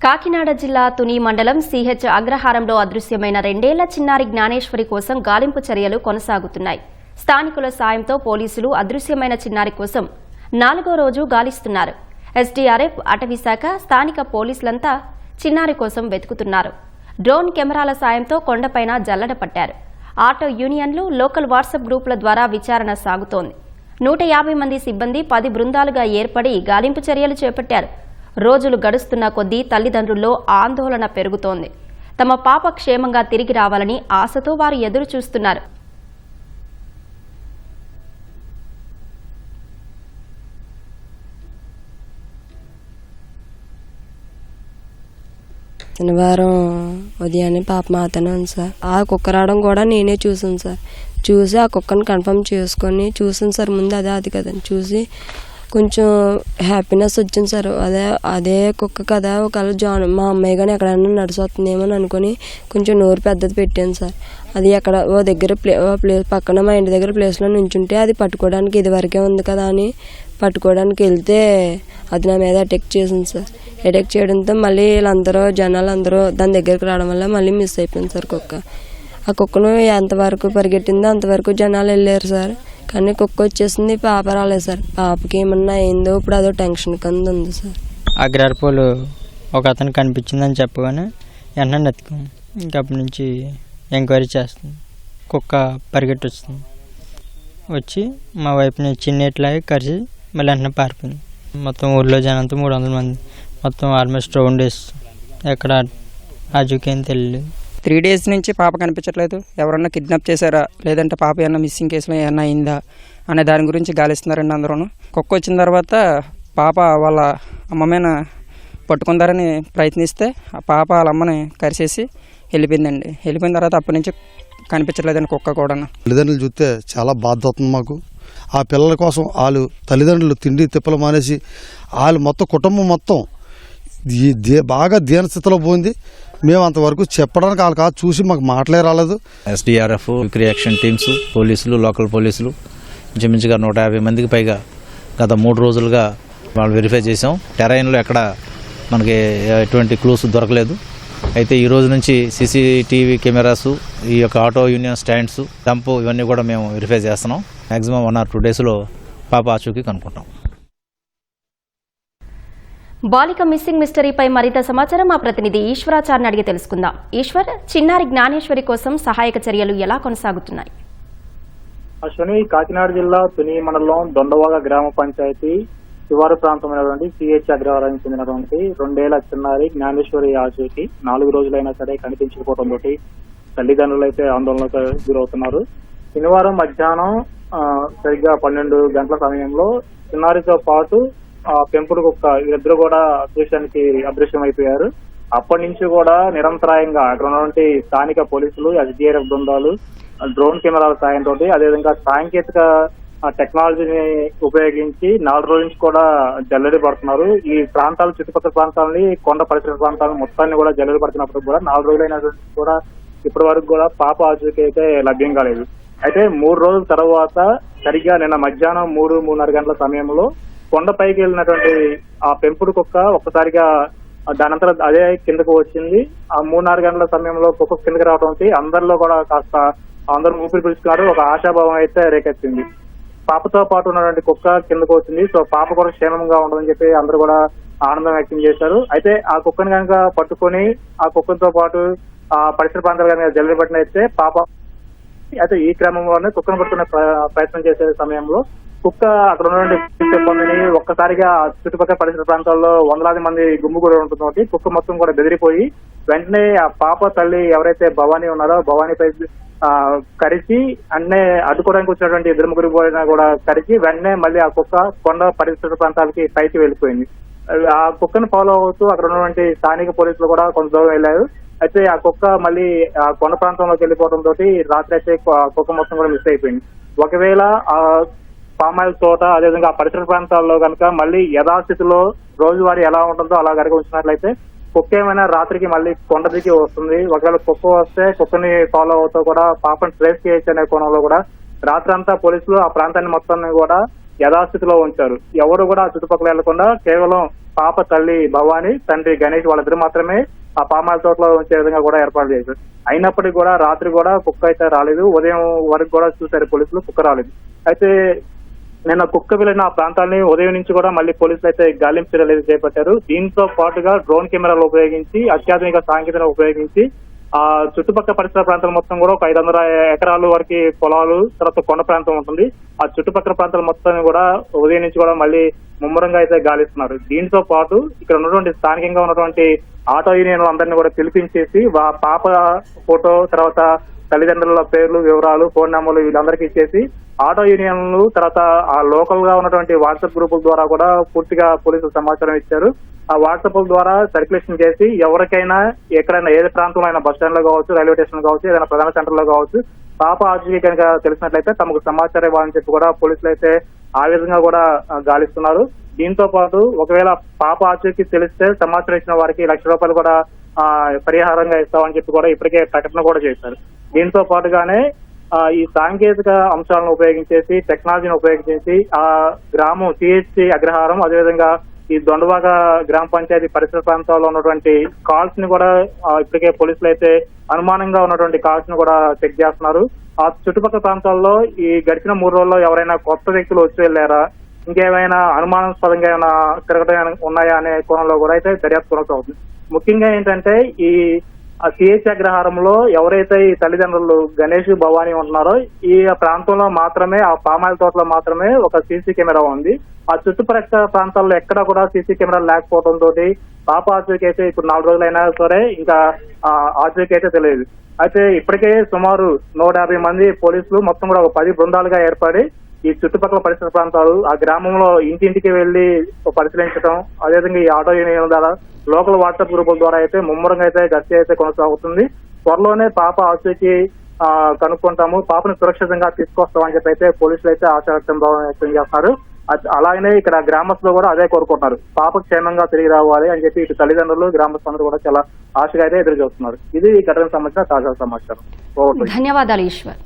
కాకినాడ జిల్లా తుని మండలం సిహెచ్ అగ్రహారంలో అదృశ్యమైన 2 ఏళ్ల చిన్నారి జ్ఞానేశ్వరి కోసం గాలింపు చర్యలు కొనసాగుతున్నాయి. స్థానికుల సాయంతో పోలీసులు అదృశ్యమైన చిన్నారి కోసం 4వ రోజు గాలిస్తున్నారు. ఎస్డీఆర్ఎఫ్, అటవీశాఖ, స్థానిక పోలీసులంతా చిన్నారి కోసం వెతుకుతున్నారు. డ్రోన్ కెమెరాల సాయంతో కొండపైన జల్లడ పట్టారు. ఆటో యూనియన్లు, లోకల్ వాట్సాప్ గ్రూపుల ద్వారా విచారణ సాగుతోంది. 150 మంది సిబ్బంది 10 బృందాలుగా ఏర్పడి గాలింపు చర్యలు చేపట్టారు. రోజులు గడుస్తున్న కొద్దీ తల్లిదండ్రుల్లో ఆందోళన పెరుగుతోంది. తమ పాప క్షేమంగా తిరిగి రావాలని ఆశతో వారు ఎదురు చూస్తున్నారు. శనివారం ఉదయాన్నే పాప మాతనే ఉంది సార్. ఆ కుక్క రావడం కూడా నేనే చూసాను సార్. చూసి ఆ కుక్కను కన్ఫర్మ్ చేసుకొని చూసాను సార్. ముందు అది కదండి చూసి కొంచెం హ్యాపీనెస్ వచ్చింది సార్. అదే కుక్క కదా, ఒకవేళ మా అమ్మాయి కానీ ఎక్కడైనా నడిచొస్తుందేమో అని అనుకుని కొంచెం నోరు పెద్దది పెట్టాను సార్. అది ఎక్కడ ఓ దగ్గర ప్లేస్ పక్కన మా ఇంటి దగ్గర ప్లేస్లో నుంచుంటే అది పట్టుకోవడానికి ఇదివరకే ఉంది కదా అని పట్టుకోవడానికి వెళ్తే అది నా మీద అటాక్ చేసింది సార్. అటాక్ చేయడంతో మళ్ళీ వీళ్ళందరూ జనాలందరూ దాని దగ్గరికి రావడం వల్ల మళ్ళీ మిస్ అయిపోయింది సార్ కుక్క. ఆ కుక్కను ఎంతవరకు పరిగెట్టిందో అంతవరకు జనాలు వెళ్ళారు సార్. కానీ కుక్క వచ్చేసింది, పాప రాలేదు సార్. పాపకి ఏమన్నా అయిందో ఇప్పుడు అదో టెన్షన్ కింద ఉంది సార్. అగ్రహారపులు ఒక అతను కనిపించిందని చెప్పగానే వెంటనే ఎత్తుకాం. ఇంకప్పటి నుంచి ఎంక్వైరీ చేస్తుంది. కుక్క పరిగెట్టి వస్తుంది. వచ్చి మా వైపుని చిన్నట్లాగే కరిచి మళ్ళీ వెంటనే పారిపోయింది. మొత్తం ఊళ్ళో జనంతో 300 మంది మొత్తం ఆల్మోస్ట్ రౌండ్ వేసి ఎక్కడ ఆజుకేం తెలియలేదు. 3 days నుంచి పాప కనిపించట్లేదు. ఎవరన్నా కిడ్నాప్ చేశారా, లేదంటే పాప ఏమన్నా మిస్సింగ్ కేసులో ఏమన్నా అయిందా అనే దాని గురించి గాలిస్తున్నారండి అందరూ. కుక్క వచ్చిన తర్వాత పాప వాళ్ళ అమ్మమైన పట్టుకుందారని ప్రయత్నిస్తే ఆ పాప వాళ్ళ అమ్మని కరిచేసి వెళ్ళిపోయిందండి. వెళ్ళిపోయిన తర్వాత అప్పటి నుంచి కనిపించట్లేదండి కుక్క కూడా. తల్లిదండ్రులు చూస్తే చాలా బాధ అవుతుంది మాకు. ఆ పిల్లల కోసం వాళ్ళు తల్లిదండ్రులు తిండి తిప్పలు మానేసి వాళ్ళు మొత్తం కుటుంబం మొత్తం బాగా దీనస్థితిలో పోయింది. మేము అంతవరకు చెప్పడానికి వాళ్ళు కాదు, చూసి మాకు మాటలే రాలేదు. ఎస్డీఆర్ఎఫ్, రియాక్షన్ టీమ్స్, పోలీసులు, లోకల్ పోలీసులు ఇంచుమించుగా 150 మందికి పైగా గత 3 రోజులుగా వాళ్ళు వెరిఫై చేసాం. టెరైన్లో ఎక్కడ మనకి ఎటువంటి క్లూస్ దొరకలేదు. అయితే ఈ రోజు నుంచి సీసీటీవీ కెమెరాసు, ఈ యొక్క ఆటో యూనియన్ స్టాండ్స్, డంపు ఇవన్నీ కూడా మేము వెరిఫై చేస్తున్నాం. మ్యాక్సిమం 1 or 2 daysలో పాప ఆచూకీ కనుక్కుంటాం. బాలిక మిస్సింగ్ మిస్టరీపై మరింత సమాచారం మా ప్రతినిధి ఈశ్వరాచార్ని అడిగి తెలుసుకుందాం. ఈశ్వర్, చిన్నారి జ్ఞానేశ్వరి కోసం సహాయక చర్యలు ఎలా కొనసాగుతున్నాయి? అశ్విని, కాకినాడ జిల్లా తుని మండలం దొండవాగ గ్రామ పంచాయతీ శివారు ప్రాంతమైనటువంటి సిహెచ్ అగ్రహారానికి చెందినటువంటి 2 ఏళ్ల చిన్నారి జ్ఞానేశ్వరి ఆచూకీ 4 రోజులైనా సరే కనిపించకపోవడంతో తల్లిదండ్రులు అయితే ఆందోళనకు గురవుతున్నారు. శనివారం మధ్యాహ్నం సరిగ్గా 12 గంటల సమయంలో చిన్నారితో పాటు పెంపుడు కుక్క ఇద్దరు కూడా దృశ్యానికి అదృశ్యమైపోయారు. అప్పటి నుంచి కూడా నిరంతరాయంగా అక్కడ ఉన్నటువంటి స్థానిక పోలీసులు, ఎస్డీఆర్ఎఫ్ బృందాలు, డ్రోన్ కెమెరాల సాయంతో, అదేవిధంగా సాంకేతిక టెక్నాలజీని ఉపయోగించి 4 రోజుల నుంచి కూడా జల్లెడి పడుతున్నారు. ఈ ప్రాంతాలు, చుట్టుపక్కల ప్రాంతాలని, కొండ పరిసర ప్రాంతాలను మొత్తాన్ని కూడా జల్లెడి పడుతున్నప్పుడు కూడా 4 రోజులైన కూడా ఇప్పటి వరకు కూడా పాప ఆచూకీ అయితే లభ్యం కాలేదు. అయితే 3 రోజుల తర్వాత సరిగ్గా నిన్న మధ్యాహ్నం 3-3:30 గంటల సమయంలో కొండపైకి వెళ్ళినటువంటి ఆ పెంపుడు కుక్క ఒక్కసారిగా దానంతా అదే కిందకు వచ్చింది. ఆ 3-4 గంటల సమయంలో కుక్క కిందకి రావడంతో అందరిలో కూడా కాస్త అందరూ ఊపిరి పీల్చుకున్నారు. ఒక ఆశాభావం అయితే రేకెత్తింది. పాపతో పాటు ఉన్నటువంటి కుక్క కిందకు వచ్చింది. సో పాప కూడా క్షేమంగా ఉండదని చెప్పి అందరూ కూడా ఆనందం వ్యక్తం చేశారు. అయితే ఆ కుక్కను కనుక పట్టుకొని ఆ కుక్కతో పాటు ఆ పరిసర ప్రాంతాలు కనుక జల్లెడ పట్టినైతే పాప అయితే ఈ క్రమంలోనే కుక్కను పట్టుకునే ప్రయత్నం చేసే సమయంలో కుక్క అక్కడ ఉన్నటువంటి సిబ్బందిని ఒక్కసారిగా చుట్టుపక్కల పరిసర ప్రాంతాల్లో 100 మంది గుమ్ము కూడా ఉంటుంది. కుక్క మొత్తం కూడా బెదిరిపోయి వెంటనే ఆ పాప తల్లి ఎవరైతే భవానీ ఉన్నారో భవానీపై కరిచి అన్నే అడ్డుకోవడానికి వచ్చినటువంటి 2-3 పోయినా కూడా కరిచి వెంటనే మళ్ళీ ఆ కుక్క కొండ పరిసర ప్రాంతాలకి పైకి వెళ్ళిపోయింది. ఆ కుక్కను ఫాలో అవుతూ అక్కడ ఉన్నటువంటి స్థానిక పోలీసులు కూడా కొంత దూరం వెళ్ళారు. అయితే ఆ కుక్క మళ్ళీ ఆ కొండ ప్రాంతంలోకి వెళ్ళిపోవడంతో రాత్రి అయితే కుక్క మొత్తం కూడా మిస్ అయిపోయింది. ఒకవేళ ఆ పామాయిల్ తోట, అదేవిధంగా ఆ పరిసర ప్రాంతాల్లో కనుక మళ్ళీ యథాస్థితిలో రోజువారీ ఎలా ఉంటుందో అలా కనుక ఉంచినట్లయితే కుక్క ఏమైనా రాత్రికి మళ్ళీ కొండ దిగి వస్తుంది. ఒకవేళ కుక్క వస్తే కుక్కని ఫాలో అవుతూ కూడా పాపను ట్రేస్ చేయొచ్చు అనే కోణంలో కూడా రాత్రంతా పోలీసులు ఆ ప్రాంతాన్ని మొత్తాన్ని కూడా యథాస్థితిలో ఉంచారు. ఎవరు కూడా చుట్టుపక్కల వెళ్లకుండా కేవలం పాప తల్లి భవాని, తండ్రి గణేష్ వాళ్ళిద్దరు మాత్రమే ఆ పామాయిల్ తోటలో ఉంచే విధంగా కూడా ఏర్పాటు చేశారు. అయినప్పటికీ కూడా రాత్రి కూడా కుక్క అయితే రాలేదు. ఉదయం వరకు కూడా చూశారు పోలీసులు, కుక్క రాలేదు. అయితే నిన్న కుక్క వెళ్ళిన ఆ ప్రాంతాన్ని ఉదయం నుంచి కూడా మళ్ళీ పోలీసులు అయితే గాలింపు చర్యలు అయితే చేపట్టారు. దీంతో పాటుగా డ్రోన్ కెమెరాలు ఉపయోగించి, అత్యాధునిక సాంకేతికత ఉపయోగించి ఆ చుట్టుపక్కల పరిసర ప్రాంతాలు మొత్తం కూడా ఒక 500 ఎకరాల వరకు పొలాలు, తర్వాత కొండ ప్రాంతం ఉంటుంది. ఆ చుట్టుపక్కల ప్రాంతాలు మొత్తం కూడా ఉదయం నుంచి కూడా మళ్ళీ ముమ్మరంగా అయితే గాలిస్తున్నారు. దీంతో పాటు ఇక్కడ ఉన్నటువంటి స్థానికంగా ఉన్నటువంటి ఆటో యూనియన్ అందరినీ కూడా పిలిపించేసి పాప ఫోటో, తర్వాత తల్లిదండ్రుల పేర్లు, వివరాలు, ఫోన్ నెంబర్లు వీళ్ళందరికీ ఇచ్చేసి ఆటో యూనియన్లు, తర్వాత ఆ లోకల్ గా ఉన్నటువంటి వాట్సాప్ గ్రూపుల ద్వారా కూడా పూర్తిగా పోలీసులు సమాచారం ఇచ్చారు. ఆ వాట్సాప్ ద్వారా సర్క్యులేషన్ చేసి ఎవరికైనా ఎక్కడైనా ఏది ప్రాంతంలో అయినా బస్ స్టాండ్ లో కావచ్చు, రైల్వే స్టేషన్ లో కావచ్చు, ఏదైనా ప్రధాన సెంటర్ లో కావచ్చు పాప ఆచూకీ కనుక తెలిసినట్లయితే తమకు సమాచారం ఇవ్వాలని చెప్పి కూడా పోలీసులు అయితే ఆ విధంగా కూడా గాలిస్తున్నారు. దీంతో పాటు ఒకవేళ పాప ఆచూకీ తెలిస్తే సమాచారం ఇచ్చిన వారికి ₹1,00,000 కూడా పరిహారంగా ఇస్తామని చెప్పి కూడా ఇప్పటికే ప్రకటన కూడా చేశారు. దీంతో పాటుగానే ఈ సాంకేతిక అంశాలను ఉపయోగించేసి, టెక్నాలజీని ఉపయోగించేసి ఆ గ్రామం సిహెచ్ అగ్రహారం, అదేవిధంగా ఈ దొండవాగ గ్రామ పంచాయతీ పరిసర ప్రాంతాల్లో ఉన్నటువంటి కాల్స్ ని కూడా ఇప్పటికే పోలీసులు అయితే అనుమానంగా ఉన్నటువంటి కాల్స్ ని కూడా చెక్ చేస్తున్నారు. ఆ చుట్టుపక్కల ప్రాంతాల్లో ఈ గడిచిన 3 రోజుల్లో ఎవరైనా కొత్త వ్యక్తులు వచ్చి వెళ్ళారా, ఇంకేమైనా అనుమానాస్పదంగా ఏమైనా తిరగడం ఉన్నాయా అనే కోణంలో కూడా అయితే దర్యాప్తు కొనసాగుతుంది. ముఖ్యంగా ఏంటంటే ఈ సిహెచ్ అగ్రహారంలో ఎవరైతే ఈ తల్లిదండ్రులు గణేష్, భవానీ ఉంటున్నారో ఈ ప్రాంతంలో మాత్రమే, ఆ పామాయిల్ తోటలో మాత్రమే ఒక సీసీ కెమెరా ఉంది. ఆ చుట్టుపక్కల ప్రాంతాల్లో ఎక్కడా కూడా సీసీ కెమెరా లేకపోవడం తోటి పాప ఆచూకీ అయితే ఇప్పుడు 4 రోజులైనా సరే ఇంకా ఆచూకీ అయితే తెలియదు. అయితే ఇప్పటికే సుమారు 150 మంది పోలీసులు మొత్తం కూడా ఒక 10 బృందాలుగా ఏర్పడి ఈ చుట్టుపక్కల పరిసర ప్రాంతాలు, ఆ గ్రామంలో ఇంటింటికి వెళ్లి పరిశీలించడం, అదేవిధంగా ఈ ఆటో యూనియన్ ద్వారా, లోకల్ వాట్సాప్ గ్రూపుల ద్వారా అయితే ముమ్మరంగా అయితే గస్తీ అయితే కొనసాగుతుంది. త్వరలోనే పాప ఆచూకీ కనుక్కుంటాము, పాపను సురక్షితంగా తీసుకొస్తామని చెప్పి అయితే పోలీసులు అయితే ఆశ వ్యక్తం చేస్తున్నారు. అలాగనే ఇక్కడ గ్రామస్తులు కూడా అదే కోరుకుంటున్నారు, పాప క్షేమంగా తిరిగి రావాలి అని చెప్పి ఇటు తల్లిదండ్రులు, గ్రామస్తులందరూ కూడా చాలా ఆశగా అయితే ఎదురు చూస్తున్నారు. ఇది ఈ ఘటనకు సంబంధించిన తాజా సమాచారం. ధన్యవాదాలు ఈశ్వర్.